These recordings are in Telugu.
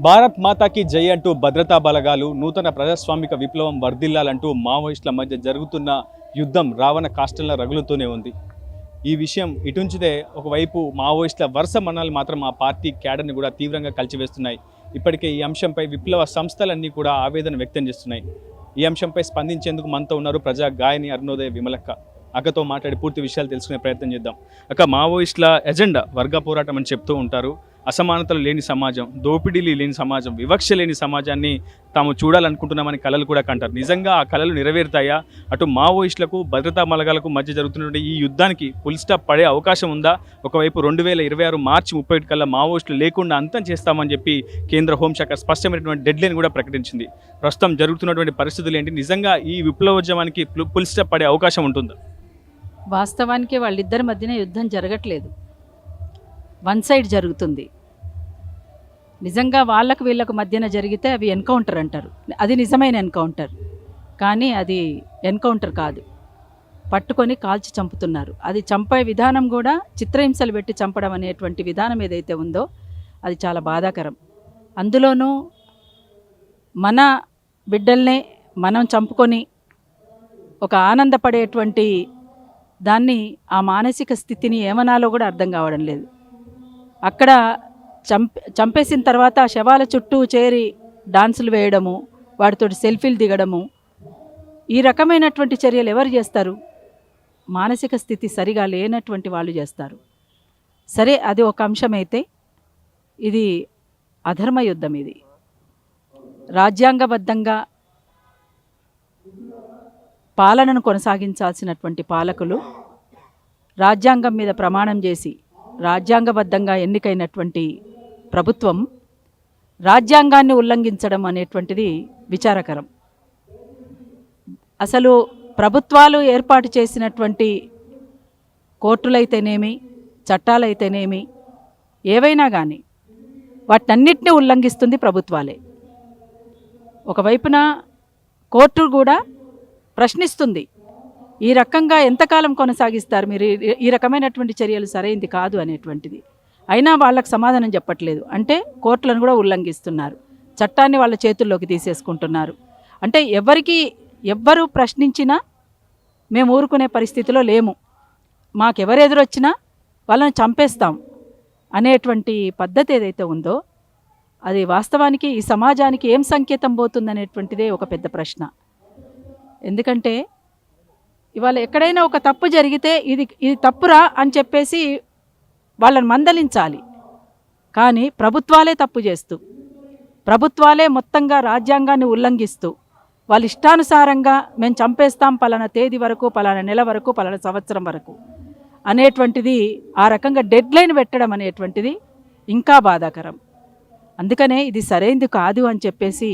భారత్ మాతాకి జై అంటూ భద్రతా బలగాలు నూతన ప్రజాస్వామిక విప్లవం వర్ధిల్లాలంటూ మావోయిస్టుల మధ్య జరుగుతున్న యుద్ధం రావణ కాష్టంలో రగులుతూనే ఉంది. ఈ విషయం ఇటుంచితే ఒకవైపు మావోయిస్టుల వరుస మరణాలు మాత్రం ఆ పార్టీ క్యాడర్ని కూడా తీవ్రంగా కలిచివేస్తున్నాయి. ఇప్పటికే ఈ అంశంపై విప్లవ సంస్థలన్నీ కూడా ఆవేదన వ్యక్తం చేస్తున్నాయి. ఈ అంశంపై స్పందించేందుకు మనతో ఉన్నారు ప్రజా గాయని అరుణోదయ విమలక్క. అక్కతో మాట్లాడి పూర్తి విషయాలు తెలుసుకునే ప్రయత్నం చేద్దాం. అక్క, మావోయిస్టుల ఎజెండా వర్గ పోరాటం అని చెప్తూ ఉంటారు. అసమానతలు లేని సమాజం, దోపిడీలు లేని సమాజం, వివక్ష లేని సమాజాన్ని తాము చూడాలనుకుంటున్నామని కలలు కూడా కంటారు. నిజంగా ఆ కలలు నెరవేరుతాయా? అటు మావోయిస్టులకు భద్రతా బలగాలకు మధ్య జరుగుతున్నటువంటి ఈ యుద్ధానికి ఫుల్ స్టాప్ పడే అవకాశం ఉందా? ఒకవైపు 2026 మార్చి 31 కల్లా మావోయిస్టులు లేకుండా అంతం చేస్తామని చెప్పి కేంద్ర హోంశాఖ స్పష్టమైనటువంటి డెడ్లైన్ కూడా ప్రకటించింది. ప్రస్తుతం జరుగుతున్నటువంటి పరిస్థితులు ఏంటి? నిజంగా ఈ విప్లవోద్యమానికి ఫుల్ స్టాప్ పడే అవకాశం ఉంటుందా? వాస్తవానికి వాళ్ళిద్దరి మధ్యన యుద్ధం జరగట్లేదు, వన్ సైడ్ జరుగుతుంది. నిజంగా వాళ్ళకు వీళ్ళకు మధ్యన జరిగితే అవి ఎన్కౌంటర్ అంటారు. అది నిజమైన ఎన్కౌంటర్, కానీ అది ఎన్కౌంటర్ కాదు. పట్టుకొని కాల్చి చంపుతున్నారు. అది చంపే విధానం కూడా చిత్రహింసలు పెట్టి చంపడం అనేటువంటి విధానం ఏదైతే ఉందో అది చాలా బాధాకరం. అందులోనూ మన బిడ్డల్నే మనం చంపుకొని ఒక ఆనందపడేటువంటి దాన్ని, ఆ మానసిక స్థితిని ఏమనాలో కూడా అర్థం కావడం లేదు. అక్కడ చంపేసిన తర్వాత ఆ శవాల చుట్టూ చేరి డాన్సులు వేయడము, వాటితో సెల్ఫీలు దిగడము, ఈ రకమైనటువంటి చర్యలు ఎవరు చేస్తారు? మానసిక స్థితి సరిగా లేనటువంటి వాళ్ళు చేస్తారు. సరే, అది ఒక అంశమైతే ఇది అధర్మ యుద్ధం. ఇది రాజ్యాంగబద్ధంగా పాలనను కొనసాగించాల్సినటువంటి పాలకులు రాజ్యాంగం మీద ప్రమాణం చేసి రాజ్యాంగబద్ధంగా ఎన్నికైనటువంటి ప్రభుత్వం రాజ్యాంగాన్ని ఉల్లంఘించడం అనేటువంటిది విచారకరం. అసలు ప్రభుత్వాలు ఏర్పాటు చేసినటువంటి కోర్టులైతేనేమి, చట్టాలైతేనేమి, ఏవైనా కానీ వాటన్నిటిని ఉల్లంఘిస్తుంది ప్రభుత్వాలే. ఒకవైపున కోర్టు కూడా ప్రశ్నిస్తుంది, ఈ రకంగా ఎంతకాలం కొనసాగిస్తారు మీరు ఈ రకమైనటువంటి చర్యలు సరైంది కాదు అనేటువంటిది. అయినా వాళ్ళకు సమాధానం చెప్పట్లేదు. అంటే కోర్టులను కూడా ఉల్లంఘిస్తున్నారు, చట్టాన్ని వాళ్ళ చేతుల్లోకి తీసేసుకుంటున్నారు. అంటే ఎవ్వరు ప్రశ్నించినా మేము ఊరుకునే పరిస్థితిలో లేము, మాకెవరు ఎదురొచ్చినా వాళ్ళని చంపేస్తాం అనేటువంటి పద్ధతి ఏదైతే ఉందో అది వాస్తవానికి ఈ సమాజానికి ఏం సంకేతం పోతుందనేటువంటిదే ఒక పెద్ద ప్రశ్న. ఎందుకంటే ఇవాళ ఎక్కడైనా ఒక తప్పు జరిగితే ఇది తప్పురా అని చెప్పేసి వాళ్ళని మందలించాలి. కానీ ప్రభుత్వాలే తప్పు చేస్తూ, ప్రభుత్వాలే మొత్తంగా రాజ్యాంగాన్ని ఉల్లంఘిస్తూ వాళ్ళ ఇష్టానుసారంగా మేము చంపేస్తాం పలానా తేదీ వరకు, పలానా నెల వరకు, పలానా సంవత్సరం వరకు అనేటువంటిది, ఆ రకంగా డెడ్లైన్ పెట్టడం అనేటువంటిది ఇంకా బాధాకరం. అందుకనే ఇది సరైంది కాదు అని చెప్పేసి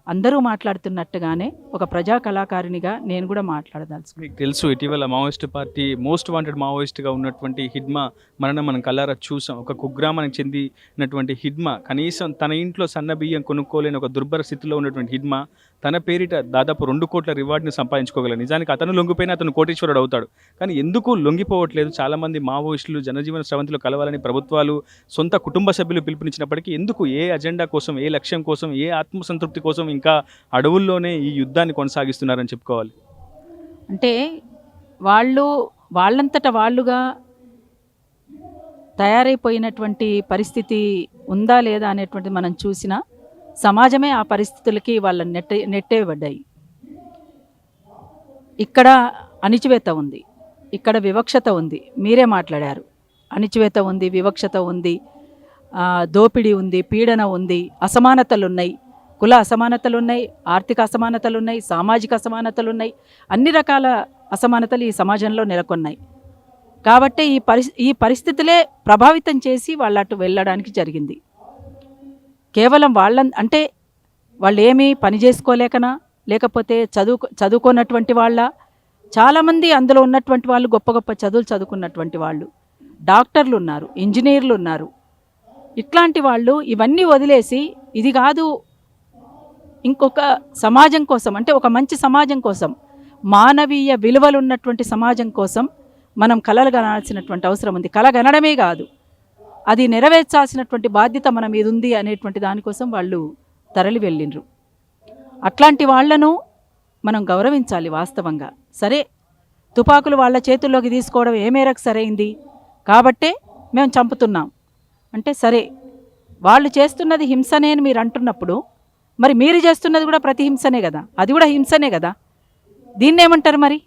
అందరూ మాట్లాడుతున్నట్టుగానే ఒక ప్రజా కళాకారిణిగా నేను కూడా మాట్లాడదలుచు. మీకు తెలుసు, ఇటీవల మావోయిస్ట్ పార్టీ మోస్ట్ వాంటెడ్ మావోయిస్ట్గా ఉన్నటువంటి హిడ్మా మరణం మనం కల్లారా చూసాం. ఒక కుగ్రామానికి చెందినటువంటి హిడ్మా కనీసం తన ఇంట్లో సన్న బియ్యం కొనుక్కోలేని ఒక దుర్భర స్థితిలో ఉన్నటువంటి హిడ్మా తన పేరిట దాదాపు 2 కోట్ల రివార్డుని సంపాదించుకోగలరు. నిజానికి అతను లొంగిపోయినా అతను కోటీశ్వరుడు అవుతాడు. కానీ ఎందుకు లొంగిపోవట్లేదు? చాలామంది మావోయిస్టులు జనజీవన స్రవంతిలో కలవాలని ప్రభుత్వాలు, సొంత కుటుంబ సభ్యులు పిలుపునిచ్చినప్పటికీ ఎందుకు ఏ అజెండా కోసం, ఏ లక్ష్యం కోసం, ఏ ఆత్మసంతృప్తి కోసం ఇంకా అడవుల్లోనే ఈ యుద్ధాన్ని కొనసాగిస్తున్నారని చెప్పుకోవాలి? అంటే వాళ్ళంతట వాళ్ళుగా తయారైపోయినటువంటి పరిస్థితి ఉందా లేదా అనేటువంటిది మనం చూసినా సమాజమే ఆ పరిస్థితులకి వాళ్ళని నెట్టేయబడ్డాయి. ఇక్కడ అణిచివేత ఉంది, ఇక్కడ వివక్షత ఉంది. మీరే మాట్లాడారు, అణిచివేత ఉంది, వివక్షత ఉంది, దోపిడీ ఉంది, పీడన ఉంది, అసమానతలు ఉన్నాయి, కుల అసమానతలు ఉన్నాయి, ఆర్థిక అసమానతలు ఉన్నాయి, సామాజిక అసమానతలు ఉన్నాయి, అన్ని రకాల అసమానతలు ఈ సమాజంలో నెలకొన్నాయి. కాబట్టి ఈ పరిస్థితులే ప్రభావితం చేసి వాళ్ళు అటు వెళ్ళడానికి జరిగింది. కేవలం అంటే వాళ్ళు ఏమీ పని చేసుకోలేకనా, లేకపోతే చదువుకున్నటువంటి వాళ్ళ, చాలామంది అందులో ఉన్నటువంటి వాళ్ళు గొప్ప గొప్ప చదువులు చదువుకున్నటువంటి వాళ్ళు, డాక్టర్లు ఉన్నారు, ఇంజనీర్లు ఉన్నారు. ఇట్లాంటి వాళ్ళు ఇవన్నీ వదిలేసి ఇది కాదు, ఇంకొక సమాజం కోసం, అంటే ఒక మంచి సమాజం కోసం, మానవీయ విలువలు ఉన్నటువంటి సమాజం కోసం మనం కలలు కనాల్సినటువంటి అవసరం ఉంది. కల కనడమే కాదు, అది నెరవేర్చాల్సినటువంటి బాధ్యత మన మీద ఉంది అనేటువంటి దానికోసం వాళ్ళు తరలి వెళ్ళిండ్రు. అట్లాంటి వాళ్లను మనం గౌరవించాలి వాస్తవంగా. సరే, తుపాకులు వాళ్ళ చేతుల్లోకి తీసుకోవడం ఏ మేరకు సరైంది కాబట్టే మేము చంపుతున్నాం అంటే సరే, వాళ్ళు చేస్తున్నది హింసనే అని మీరు అంటున్నప్పుడు మరి మీరు చేస్తున్నది కూడా ప్రతిహింసనే కదా, అది కూడా హింసనే కదా. దీన్ని ఏమంటారు మరి?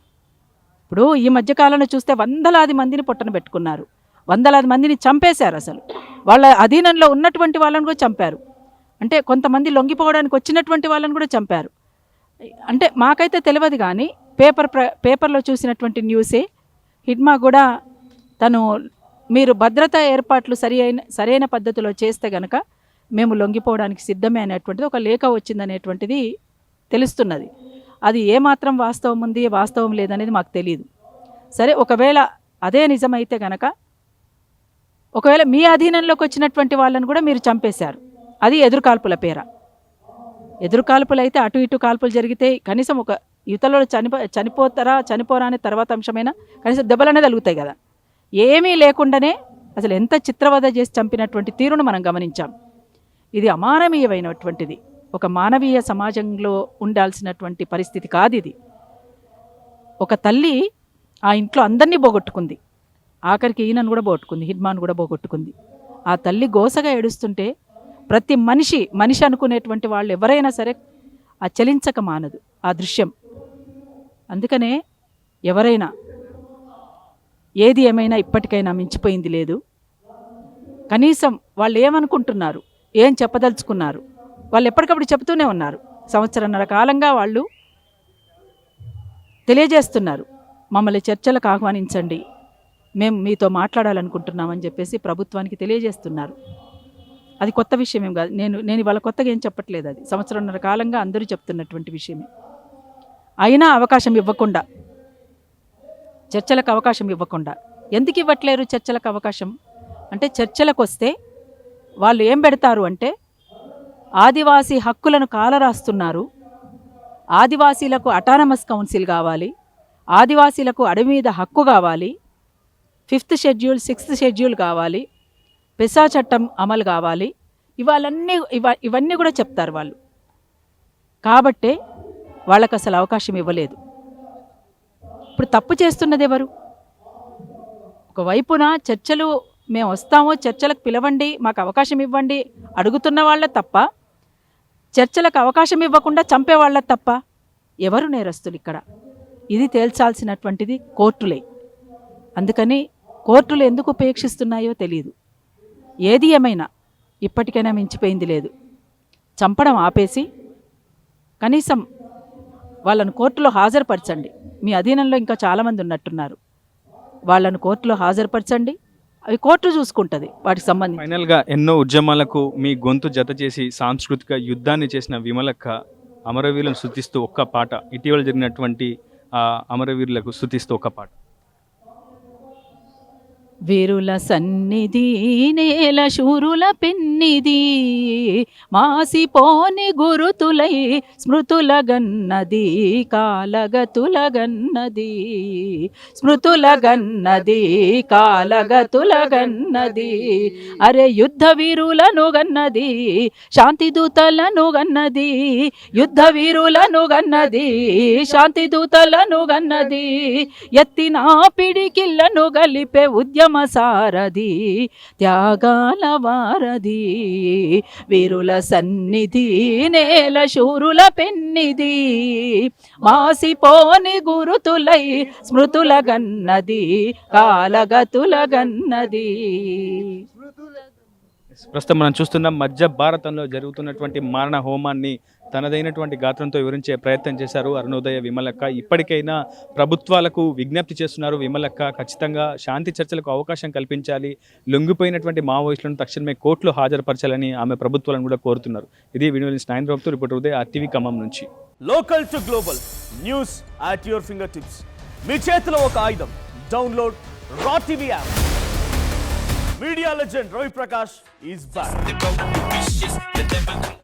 ఇప్పుడు ఈ మధ్యకాలంలో చూస్తే వందలాది మందిని పొట్టన పెట్టుకున్నారు, వందలాది మందిని చంపేశారు. అసలు వాళ్ళ అధీనంలో ఉన్నటువంటి వాళ్ళని కూడా చంపారు. అంటే కొంతమంది లొంగిపోవడానికి వచ్చినటువంటి వాళ్ళని కూడా చంపారు. అంటే మాకైతే తెలియదు కానీ పేపర్లో చూసినటువంటి న్యూసే. హిడ్మా కూడా తను మీరు భద్రతా ఏర్పాట్లు సరైన పద్ధతిలో చేస్తే గనక మేము లొంగిపోవడానికి సిద్ధమే అనేటువంటిది ఒక లేఖ వచ్చిందనేటువంటిది తెలుస్తున్నది. అది ఏమాత్రం వాస్తవం ఉంది వాస్తవం లేదనేది మాకు తెలియదు. సరే, ఒకవేళ అదే నిజమైతే గనక ఒకవేళ మీ అధీనంలోకి వచ్చినటువంటి వాళ్ళని కూడా మీరు చంపేశారు, అది ఎదురుకాల్పుల పేర. ఎదురుకాల్పులు అయితే అటు ఇటు కాల్పులు జరిగితే కనీసం ఒక యువతలో చనిపోరా అనే తర్వాత అంశమైనా కనీసం దెబ్బలనే తగులుతాయి కదా. ఏమీ లేకుండానే అసలు ఎంత చిత్రవద చేసి చంపినటువంటి తీరును మనం గమనించాం. ఇది అమానవీయమైనటువంటిది. ఒక మానవీయ సమాజంలో ఉండాల్సినటువంటి పరిస్థితి కాదు ఇది. ఒక తల్లి ఆ ఇంట్లో అందరినీ పోగొట్టుకుంది, ఆఖరికి ఈయనను కూడా పోగొట్టుకుంది, హిడ్మాను కూడా పోగొట్టుకుంది. ఆ తల్లి గోసగా ఏడుస్తుంటే ప్రతి మనిషి అనుకునేటువంటి వాళ్ళు ఎవరైనా సరే ఆ చలించక మానదు ఆ దృశ్యం. అందుకనే ఎవరైనా ఏది ఏమైనా ఇప్పటికైనా మించిపోయింది లేదు. కనీసం వాళ్ళు ఏమనుకుంటున్నారు, ఏం చెప్పదలుచుకున్నారు, వాళ్ళు ఎప్పటికప్పుడు చెప్తూనే ఉన్నారు. సంవత్సరన్నర కాలంగా వాళ్ళు తెలియజేస్తున్నారు, మమ్మల్ని చర్చలకు ఆహ్వానించండి, మేము మీతో మాట్లాడాలనుకుంటున్నామని చెప్పేసి ప్రభుత్వానికి తెలియజేస్తున్నారు. అది కొత్త విషయం ఏం కాదు. నేను ఇవాళ కొత్తగా ఏం చెప్పట్లేదు, అది సంవత్సరన్నర కాలంగా అందరూ చెప్తున్నటువంటి విషయమే. అయినా అవకాశం ఇవ్వకుండా, చర్చలకు అవకాశం ఇవ్వకుండా, ఎందుకు ఇవ్వట్లేరు చర్చలకు అవకాశం అంటే, చర్చలకు వస్తే వాళ్ళు ఏం పెడతారు అంటే ఆదివాసీ హక్కులను కాలరాస్తున్నారు, ఆదివాసీలకు అటానమస్ కౌన్సిల్ కావాలి, ఆదివాసీలకు అడవి మీద హక్కు కావాలి, 5th షెడ్యూల్ 6th షెడ్యూల్ కావాలి, పెసా చట్టం అమలు కావాలి, ఇవన్నీ కూడా చెప్తారు వాళ్ళు. కాబట్టే వాళ్ళకు అసలు అవకాశం ఇవ్వలేదు. ఇప్పుడు తప్పు చేస్తున్నది ఎవరు? ఒకవైపున చర్చలు మేము వస్తామో, చర్చలకు పిలవండి, మాకు అవకాశం ఇవ్వండి అడుగుతున్న వాళ్ళ తప్ప, చర్చలకు అవకాశం ఇవ్వకుండా చంపేవాళ్ళ తప్ప ఎవరు నేరస్తులు ఇక్కడ? ఇది తేల్చాల్సినటువంటిది కోర్టులే. అందుకని కోర్టులు ఎందుకు ఉపేక్షిస్తున్నాయో తెలియదు. ఏది ఏమైనా ఇప్పటికైనా మించిపోయింది లేదు. చంపడం ఆపేసి కనీసం వాళ్ళను కోర్టులో హాజరుపరచండి. మీ అధీనంలో ఇంకా చాలామంది ఉన్నట్టున్నారు, వాళ్ళను కోర్టులో హాజరుపరచండి, అవి కోర్టు చూసుకుంటుంది వాటికి సంబంధించి. ఫైనల్గా ఎన్నో ఉద్యమాలకు మీ గొంతు జత చేసి సాంస్కృతిక యుద్ధాన్ని చేసిన విమలక్క అమరవీరులను స్తుతిస్తూ ఒక్క పాట, ఇటీవల జరిగినటువంటి అమరవీరులకు స్తుతిస్తూ ఒక్క పాట. వీరుల సన్నిధి నేల శూరుల పెన్నిది, మాసిపోని గురుతులై స్మృతుల గన్నది, కాలగతుల గన్నది, స్మృతుల గన్నది, కాలగతుల గన్నది. అరే యుద్ధ వీరులను గన్నది, శాంతి దూతలను గన్నది, యుద్ధ వీరులను గన్నది, శాంతి దూతలను గన్నది, ఎత్తిన పిడికిళ్లను గలిపే ఉద్యమ సారథి, త్యాగాల వారధి, వీరుల సన్నిధి నేల శూరుల పెన్నిది, మాసిపోని గురుతులై స్మృతుల గన్నది, కాలగతుల గన్నది. ప్రస్తుతం మనం చూస్తున్నాం మధ్య భారతంలో జరుగుతున్నటువంటి మారణ హోమాన్ని తనదైనటువంటి గాత్రంతో వివరించే ప్రయత్నం చేశారు అరుణోదయ విమలక్క. ఇప్పటికైనా ప్రభుత్వాలకు విజ్ఞప్తి చేస్తున్నారు విమలక్క, ఖచ్చితంగా శాంతి చర్చలకు అవకాశం కల్పించాలి, లొంగిపోయినటువంటి మావోయిస్టులను తక్షణమే కోర్టులో హాజరుపరచాలని ఆమె ప్రభుత్వాలను కూడా కోరుతున్నారు. ఇది వీడియో నాయన్ రావుతో రిపోర్టర్ ఉదయ్, RTV ఖమ్మం నుంచి. Local to global news at your fingertips. మీ చేతిలో ఒక ఆయుధం, డౌన్లోడ్ రా TV app. Media legend Ravi Prakash is back.